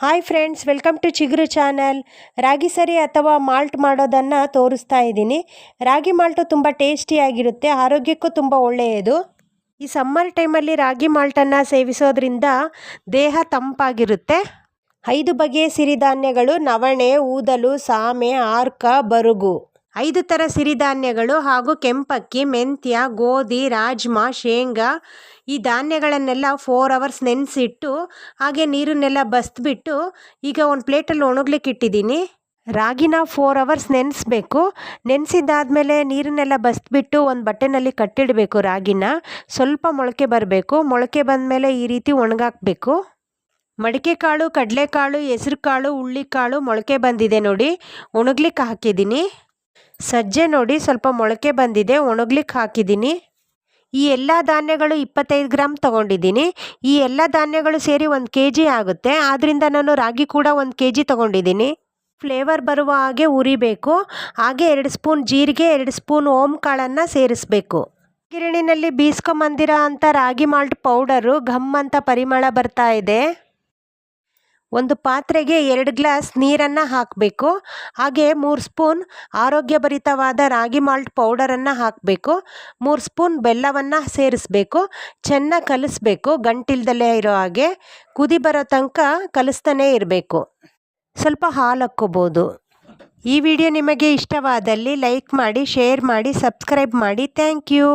Hi friends, welcome to ಚಿಗುರು channel. ರಾಗಿ ಸರಿ ಅಥವಾ ಮಾಲ್ಟ್ ಮಾಡೋದನ್ನು ತೋರಿಸ್ತಾ ಇದ್ದೀನಿ. ರಾಗಿ ಮಾಲ್ಟು ತುಂಬ ಟೇಸ್ಟಿಯಾಗಿರುತ್ತೆ, ಆರೋಗ್ಯಕ್ಕೂ ತುಂಬ ಒಳ್ಳೆಯದು. ಈ ಸಮ್ಮರ್ ಟೈಮಲ್ಲಿ ರಾಗಿ ಮಾಲ್ಟನ್ನು ಸೇವಿಸೋದ್ರಿಂದ ದೇಹ ತಂಪಾಗಿರುತ್ತೆ. 5 ಬಗೆಯ ಸಿರಿಧಾನ್ಯಗಳು: ನವಣೆ, ಊದಲು, ಸಾಮೆ, ಆರ್ಕ, ಬರುಗು. 5 ಥರ ಸಿರಿಧಾನ್ಯಗಳು ಹಾಗೂ ಕೆಂಪಕ್ಕಿ, ಮೆಂತ್ಯ, ಗೋಧಿ, ರಾಜ್ಮಾ, ಶೇಂಗಾ. ಈ ಧಾನ್ಯಗಳನ್ನೆಲ್ಲ 4 ಅವರ್ಸ್ ನೆನೆಸಿಟ್ಟು ಹಾಗೆ ನೀರನ್ನೆಲ್ಲ ಬಸ್ಬಿಟ್ಟು ಈಗ ಒಂದು ಪ್ಲೇಟಲ್ಲಿ ಒಣಗ್ಲಿಕ್ಕೆ ಇಟ್ಟಿದ್ದೀನಿ. ರಾಗಿನ 4 ಅವರ್ಸ್ ನೆನೆಸ್ಬೇಕು. ನೆನೆಸಿದ್ದಾದಮೇಲೆ ನೀರನ್ನೆಲ್ಲ ಬಸ್ಬಿಟ್ಟು ಒಂದು ಬಟ್ಟೆನಲ್ಲಿ ಕಟ್ಟಿಡಬೇಕು. ರಾಗಿನ ಸ್ವಲ್ಪ ಮೊಳಕೆ ಬರಬೇಕು. ಮೊಳಕೆ ಬಂದಮೇಲೆ ಈ ರೀತಿ ಒಣಗಾಕಬೇಕು. ಮಡಿಕೆ ಕಾಳು, ಕಡಲೆಕಾಳು, ಹೆಸರು ಕಾಳು, ಹುಳ್ಳಿಕಾಳು ಮೊಳಕೆ ಬಂದಿದೆ ನೋಡಿ, ಒಣಗ್ಲಿಕ್ಕೆ ಹಾಕಿದ್ದೀನಿ. ಸಜ್ಜೆ ನೋಡಿ ಸ್ವಲ್ಪ ಮೊಳಕೆ ಬಂದಿದೆ, ಒಣಗ್ಲಿಕ್ಕೆ ಹಾಕಿದ್ದೀನಿ. ಈ ಎಲ್ಲ ಧಾನ್ಯಗಳು 25 ಗ್ರಾಮ್ ತೊಗೊಂಡಿದ್ದೀನಿ. ಈ ಎಲ್ಲ ಧಾನ್ಯಗಳು ಸೇರಿ 1 kg ಆಗುತ್ತೆ. ಆದ್ದರಿಂದ ನಾನು ರಾಗಿ ಕೂಡ 1 kg ತೊಗೊಂಡಿದ್ದೀನಿ. ಫ್ಲೇವರ್ ಬರುವ ಹಾಗೆ ಹುರಿಬೇಕು. ಹಾಗೆ 2 ಸ್ಪೂನ್ ಜೀರಿಗೆ, 2 ಸ್ಪೂನ್ ಓಂ ಕಾಳನ್ನು ಸೇರಿಸಬೇಕು. ಗಿರಣಿನಲ್ಲಿ ಬೀಸ್ಕೊಂಬಂದಿರೋ ಅಂಥ ರಾಗಿ ಮಾಲ್ಟ್ ಪೌಡರು ಘಮ್ ಅಂತ ಪರಿಮಳ ಬರ್ತಾ ಇದೆ. ಒಂದು ಪಾತ್ರೆಗೆ 2 ಗ್ಲಾಸ್ ನೀರನ್ನು ಹಾಕಬೇಕು. ಹಾಗೆ 3 ಸ್ಪೂನ್ ಆರೋಗ್ಯಭರಿತವಾದ ರಾಗಿ ಮಾಲ್ಟ್ ಪೌಡರನ್ನು ಹಾಕಬೇಕು. 3 ಸ್ಪೂನ್ ಬೆಲ್ಲವನ್ನು ಸೇರಿಸಬೇಕು. ಚೆನ್ನಾಗಿ ಕಲಿಸ್ಬೇಕು, ಗಂಟಿಲ್ದಲೇ ಇರೋ ಹಾಗೆ. ಕುದಿ ಬರೋ ತನಕ ಕಲಿಸ್ತಾನೇ ಇರಬೇಕು. ಸ್ವಲ್ಪ ಹಾಲು ಹಾಕ್ಕೋಬೋದು. ಈ ವಿಡಿಯೋ ನಿಮಗೆ ಇಷ್ಟವಾದಲ್ಲಿ ಲೈಕ್ ಮಾಡಿ, ಶೇರ್ ಮಾಡಿ, ಸಬ್ಸ್ಕ್ರೈಬ್ ಮಾಡಿ. Thank you.